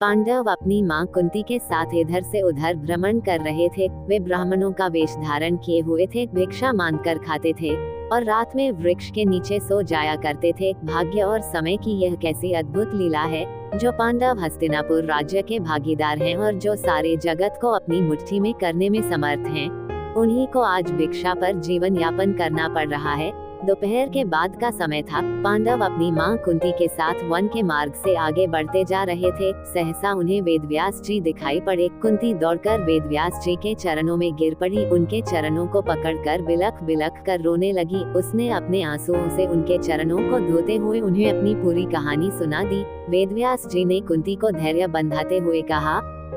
पांडव अपनी मां कुंती के साथ इधर से उधर भ्रमण कर रहे थे। वे ब्राह्मणों का वेश धारण किए हुए थे, भिक्षा मांगकर खाते थे और रात में वृक्ष के नीचे सो जाया करते थे। भाग्य और समय की यह कैसी अद्भुत लीला है, जो पांडव हस्तिनापुर राज्य के भागीदार हैं और जो सारे जगत को अपनी मुट्ठी में करने में समर्थ हैं, उन्हीं को आज भिक्षा पर जीवन यापन करना पड़ रहा है। दोपहर के बाद का समय था। पांडव अपनी मां कुंती के साथ वन के मार्ग से आगे बढ़ते जा रहे थे। सहसा उन्हें वेदव्यास जी दिखाई पड़े। कुंती दौड़कर वेदव्यास जी के चरणों में गिर पड़ी। उनके चरणों को पकड़कर बिलख बिलख कर रोने लगी। उसने अपने आंसुओं से उनके चरणों को धोते हुए उन्हें अपनी पूरी कहानी सुना दी। वेदव्यास जी ने कुंती को धैर्य बंधाते हुए कहा,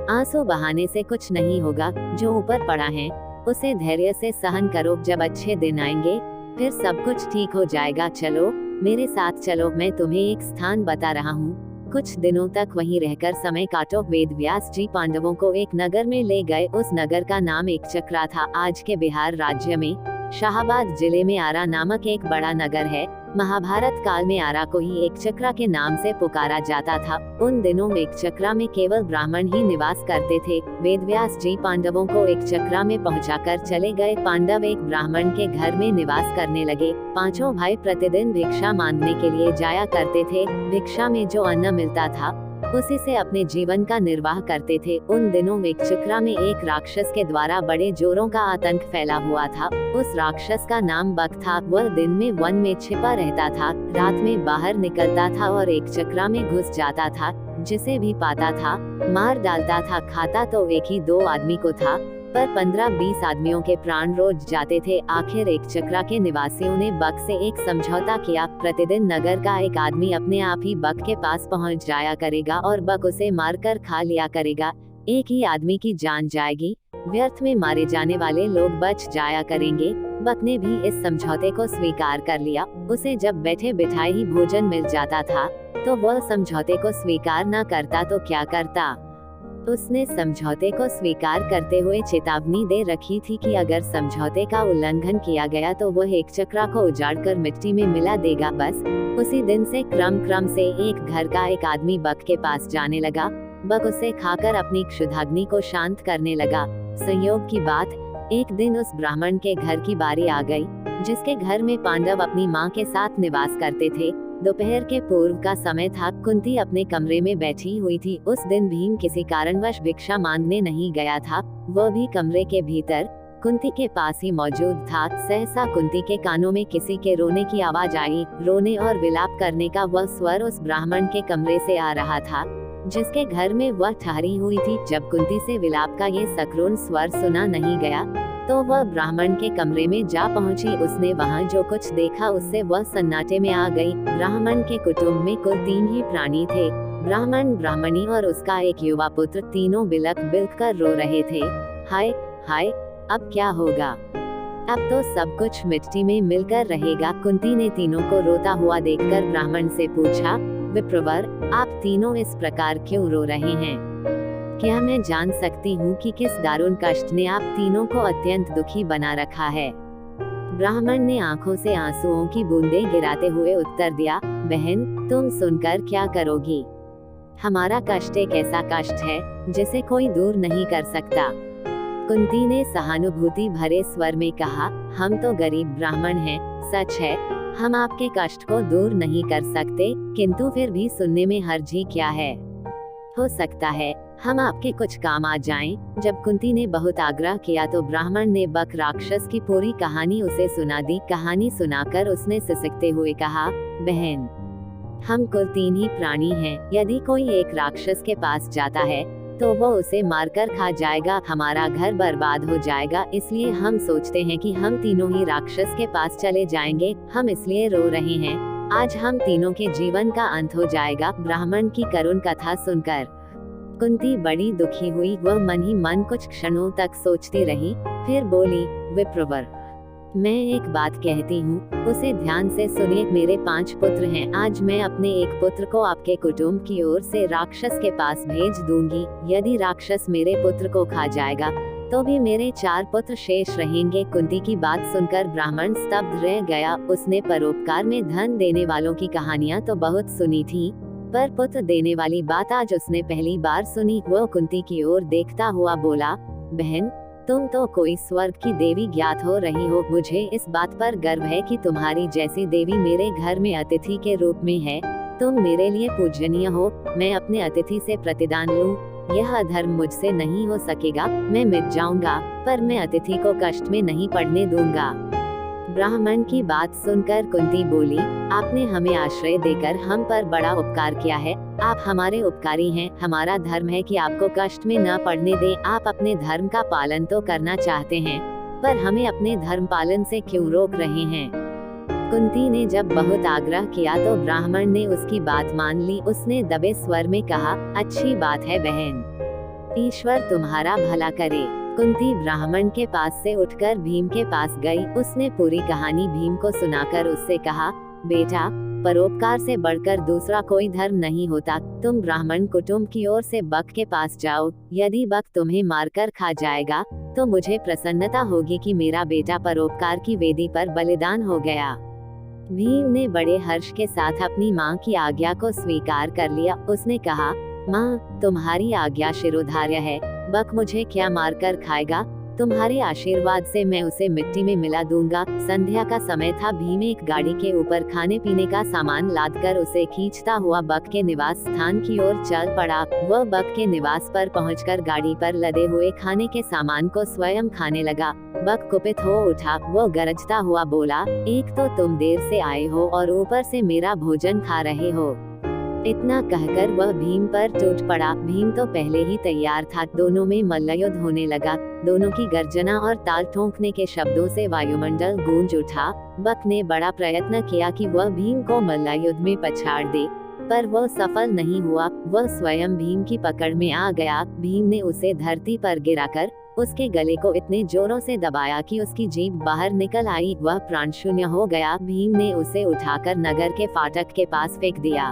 आंसू बहाने से कुछ नहीं होगा। जो ऊपर पड़ा है उसे धैर्य से सहन करो। जब अच्छे दिन आएंगे फिर सब कुछ ठीक हो जाएगा। चलो मेरे साथ चलो, मैं तुम्हें एक स्थान बता रहा हूँ। कुछ दिनों तक वहीं रहकर समय काटो। वेदव्यास जी पांडवों को एक नगर में ले गए। उस नगर का नाम एकचक्रा था। आज के बिहार राज्य में शाहाबाद जिले में आरा नामक एक बड़ा नगर है। महाभारत काल में आरा को ही एकचक्रा के नाम से पुकारा जाता था। उन दिनों एकचक्रा में केवल ब्राह्मण ही निवास करते थे। वेदव्यास जी पांडवों को एकचक्रा में पहुंचाकर चले गए। पांडव एक ब्राह्मण के घर में निवास करने लगे। पांचों भाई प्रतिदिन भिक्षा मांगने के लिए जाया करते थे। भिक्षा में जो अन्न मिलता था उसी से अपने जीवन का निर्वाह करते थे। उन दिनों एकचक्रा में एक राक्षस के द्वारा बड़े जोरों का आतंक फैला हुआ था। उस राक्षस का नाम बक था। वह दिन में वन में छिपा रहता था, रात में बाहर निकलता था और एकचक्रा में घुस जाता था। जिसे भी पाता था मार डालता था। खाता तो एक ही दो आदमी को था, पर 15-20 आदमियों के प्राण रोज जाते थे। आखिर एकचक्रा के निवासियों ने बक से एक समझौता किया। प्रतिदिन नगर का एक आदमी अपने आप ही बक के पास पहुंच जाया करेगा और बक उसे मारकर खा लिया करेगा। एक ही आदमी की जान जाएगी, व्यर्थ में मारे जाने वाले लोग बच जाया करेंगे। बक ने भी इस समझौते को स्वीकार कर लिया। उसे जब बैठे बिठाए ही भोजन मिल जाता था तो वह समझौते को स्वीकार न करता तो क्या करता। उसने समझौते को स्वीकार करते हुए चेतावनी दे रखी थी कि अगर समझौते का उल्लंघन किया गया तो वह एकचक्रा को उजाड़कर मिट्टी में मिला देगा। बस उसी दिन से क्रम से एक घर का एक आदमी बक के पास जाने लगा। बक उसे खाकर अपनी क्षुधाग्नि को शांत करने लगा। संयोग की बात, एक दिन उस ब्राह्मण के घर की बारी आ गई, जिसके घर में पांडव अपनी मां के साथ निवास करते थे। दोपहर के पूर्व का समय था। कुंती अपने कमरे में बैठी हुई थी। उस दिन भीम किसी कारणवश भिक्षा मांगने नहीं गया था। वह भी कमरे के भीतर कुंती के पास ही मौजूद था। सहसा कुंती के कानों में किसी के रोने की आवाज आई। रोने और विलाप करने का वह स्वर उस ब्राह्मण के कमरे से आ रहा था, जिसके घर में वह ठहरी हुई थी। जब कुंती से विलाप का ये सकरुण स्वर सुना नहीं गया तो वह ब्राह्मण के कमरे में जा पहुंची। उसने वहां जो कुछ देखा उससे वह सन्नाटे में आ गई। ब्राह्मण के कुटुंब में कुल 3 ही प्राणी थे, ब्राह्मण, ब्राह्मणी और उसका एक युवा पुत्र। तीनों बिलख बिलख कर रो रहे थे। हाय हाय, अब क्या होगा? अब तो सब कुछ मिट्टी में मिलकर रहेगा। कुंती ने तीनों को रोता हुआ देखकर ब्राह्मण से पूछा, विप्रवर, आप तीनों इस प्रकार क्यों रो रहे हैं? क्या मैं जान सकती हूँ कि किस दारुण कष्ट ने आप तीनों को अत्यंत दुखी बना रखा है? ब्राह्मण ने आंखों से आंसुओं की बूंदें गिराते हुए उत्तर दिया, बहन, तुम सुनकर क्या करोगी? हमारा कष्ट एक ऐसा कष्ट है जिसे कोई दूर नहीं कर सकता। कुंती ने सहानुभूति भरे स्वर में कहा, हम तो गरीब ब्राह्मण हैं, सच है, हम आपके कष्ट को दूर नहीं कर सकते, किंतु फिर भी सुनने में हर्ज ही क्या है? हो सकता है हम आपके कुछ काम आ जाएं। जब कुंती ने बहुत आग्रह किया तो ब्राह्मण ने बक राक्षस की पूरी कहानी उसे सुना दी। कहानी सुनाकर उसने सिसकते हुए कहा, बहन, हम कुल 3 ही प्राणी हैं। यदि कोई एक राक्षस के पास जाता है तो वो उसे मारकर खा जाएगा, हमारा घर बर्बाद हो जाएगा। इसलिए हम सोचते हैं कि हम तीनों ही राक्षस के पास चले जाएंगे। हम इसलिए रो रहे हैं, आज हम तीनों के जीवन का अंत हो जाएगा। ब्राह्मण की करुण कथा सुनकर कुंती बड़ी दुखी हुई। वह मन ही मन कुछ क्षणों तक सोचती रही, फिर बोली, विप्रवर, मैं एक बात कहती हूँ, उसे ध्यान से सुनिए। मेरे 5 पुत्र हैं। आज मैं अपने एक पुत्र को आपके कुटुंब की ओर से राक्षस के पास भेज दूंगी। यदि राक्षस मेरे पुत्र को खा जाएगा तो भी मेरे 4 पुत्र शेष रहेंगे। कुंती की बात सुनकर ब्राह्मण स्तब्ध रह गया। उसने परोपकार में धन देने वालों की कहानियां तो बहुत सुनी थी, पर पुत्र देने वाली बात आज उसने पहली बार सुनी। वो कुंती की ओर देखता हुआ बोला, बहन, तुम तो कोई स्वर्ग की देवी ज्ञात हो रही हो। मुझे इस बात पर गर्व है कि तुम्हारी जैसी देवी मेरे घर में अतिथि के रूप में है। तुम मेरे लिए पूजनीय हो। मैं अपने अतिथि से प्रतिदान लूं, यह अधर्म मुझसे नहीं हो सकेगा। मैं मिट जाऊंगा, पर मैं अतिथि को कष्ट में नहीं पड़ने दूंगा। ब्राह्मण की बात सुनकर कुंती बोली, आपने हमें आश्रय देकर हम पर बड़ा उपकार किया है। आप हमारे उपकारी हैं। हमारा धर्म है कि आपको कष्ट में न पड़ने दें। आप अपने धर्म का पालन तो करना चाहते हैं, पर हमें अपने धर्म पालन से क्यों रोक रहे हैं? कुंती ने जब बहुत आग्रह किया तो ब्राह्मण ने उसकी बात मान ली। उसने दबे स्वर में कहा, अच्छी बात है बहन, ईश्वर तुम्हारा भला करे। कुंती ब्राह्मण के पास से उठकर भीम के पास गई। उसने पूरी कहानी भीम को सुनाकर उससे कहा, बेटा, परोपकार से बढ़कर दूसरा कोई धर्म नहीं होता। तुम ब्राह्मण कुटुंब की ओर से बक के पास जाओ। यदि बक तुम्हें मारकर खा जाएगा तो मुझे प्रसन्नता होगी कि मेरा बेटा परोपकार की वेदी पर बलिदान हो गया। भीम ने बड़े हर्ष के साथ अपनी माँ की आज्ञा को स्वीकार कर लिया। उसने कहा, माँ, तुम्हारी आज्ञा शिरोधार्य है। बक मुझे क्या मारकर खाएगा? तुम्हारे आशीर्वाद से मैं उसे मिट्टी में मिला दूंगा। संध्या का समय था। भीम एक गाड़ी के ऊपर खाने पीने का सामान लादकर उसे खींचता हुआ बक के निवास स्थान की ओर चल पड़ा। वह बक के निवास पर पहुंचकर गाड़ी पर लदे हुए खाने के सामान को स्वयं खाने लगा। बक कुपित हो उठा। वो गरजता हुआ बोला, एक तो तुम देर से आए हो और ऊपर से मेरा भोजन खा रहे हो। इतना कहकर वह भीम पर टूट पड़ा। भीम तो पहले ही तैयार था। दोनों में मल्लयुद्ध होने लगा। दोनों की गर्जना और ताल ठोंकने के शब्दों से वायुमंडल गूंज उठा। बक ने बड़ा प्रयत्न किया कि वह भीम को मल्लयुद्ध में पछाड़ दे, पर वह सफल नहीं हुआ। वह स्वयं भीम की पकड़ में आ गया। भीम ने उसे धरती पर गिराकर उसके गले को इतने जोरों से दबाया कि उसकी जीभ बाहर निकल आई। वह प्राण शून्य हो गया। भीम ने उसे उठाकर नगर के फाटक के पास फेंक दिया।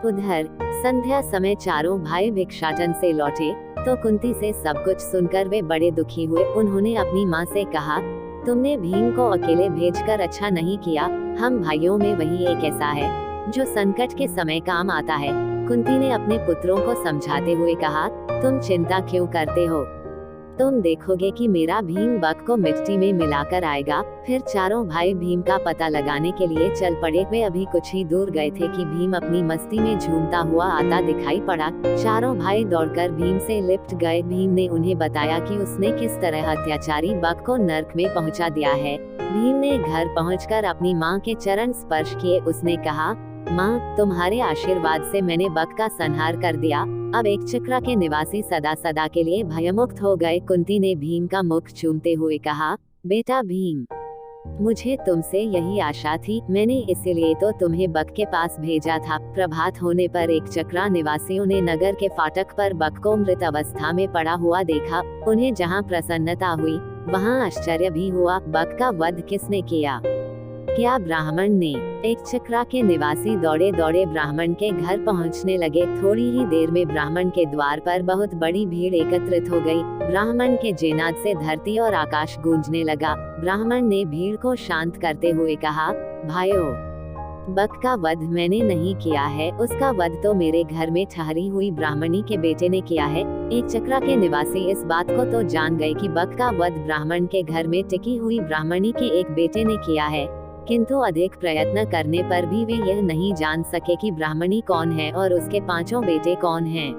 उधर संध्या समय चारों भाई भिक्षाटन से लौटे तो कुंती से सब कुछ सुनकर वे बड़े दुखी हुए। उन्होंने अपनी माँ से कहा, तुमने भीम को अकेले भेजकर अच्छा नहीं किया। हम भाइयों में वही एक ऐसा है जो संकट के समय काम आता है। कुंती ने अपने पुत्रों को समझाते हुए कहा, तुम चिंता क्यों करते हो? तुम देखोगे कि मेरा भीम बक को मिट्टी में मिलाकर आएगा। फिर चारों भाई भीम का पता लगाने के लिए चल पड़े। वे अभी कुछ ही दूर गए थे कि भीम अपनी मस्ती में झूमता हुआ आता दिखाई पड़ा। चारों भाई दौड़कर भीम से लिपट गए। भीम ने उन्हें बताया कि उसने किस तरह अत्याचारी बक को नर्क में पहुंचा दिया है। भीम ने घर पहुंचकर अपनी माँ के चरण स्पर्श किए। उसने कहा, माँ, तुम्हारे आशीर्वाद से मैंने बक का संहार कर दिया। अब एक चक्रा के निवासी सदा सदा के लिए भयमुक्त हो गए। कुंती ने भीम का मुख चूमते हुए कहा, बेटा भीम, मुझे तुमसे यही आशा थी। मैंने इसीलिए तो तुम्हें बक के पास भेजा था। प्रभात होने पर एक चक्रा निवासियों ने नगर के फाटक पर बक को मृत अवस्था में पड़ा हुआ देखा। उन्हें जहाँ प्रसन्नता हुई वहाँ आश्चर्य भी हुआ। बक का वध किसने किया? क्या ब्राह्मण ने? एक चक्रा के निवासी दौड़े दौड़े ब्राह्मण के घर पहुंचने लगे। थोड़ी ही देर में ब्राह्मण के द्वार पर बहुत बड़ी भीड़ एकत्रित हो गई। ब्राह्मण के जयनाद से धरती और आकाश गूंजने लगा। ब्राह्मण ने भीड़ को शांत करते हुए कहा, भाइयों, बक का वध मैंने नहीं किया है। उसका वध तो मेरे घर में ठहरी हुई ब्राह्मणी के बेटे ने किया है। एक चक्रा के निवासी इस बात को तो जान गए कि बक का वध ब्राह्मण के घर में टिकी हुई ब्राह्मणी के एक बेटे ने किया है, किंतु अधिक प्रयत्न करने पर भी वे यह नहीं जान सके कि ब्राह्मणी कौन है और उसके पांचों बेटे कौन हैं।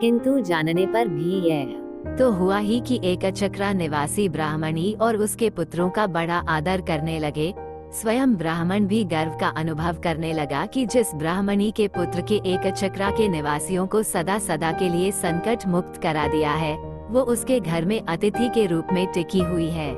किंतु जानने पर भी यह तो हुआ ही कि एक चक्रा निवासी ब्राह्मणी और उसके पुत्रों का बड़ा आदर करने लगे। स्वयं ब्राह्मण भी गर्व का अनुभव करने लगा कि जिस ब्राह्मणी के पुत्र के एक चक्रा के निवासियों को सदा सदा के लिए संकट मुक्त करा दिया है, वो उसके घर में अतिथि के रूप में टिकी हुई है।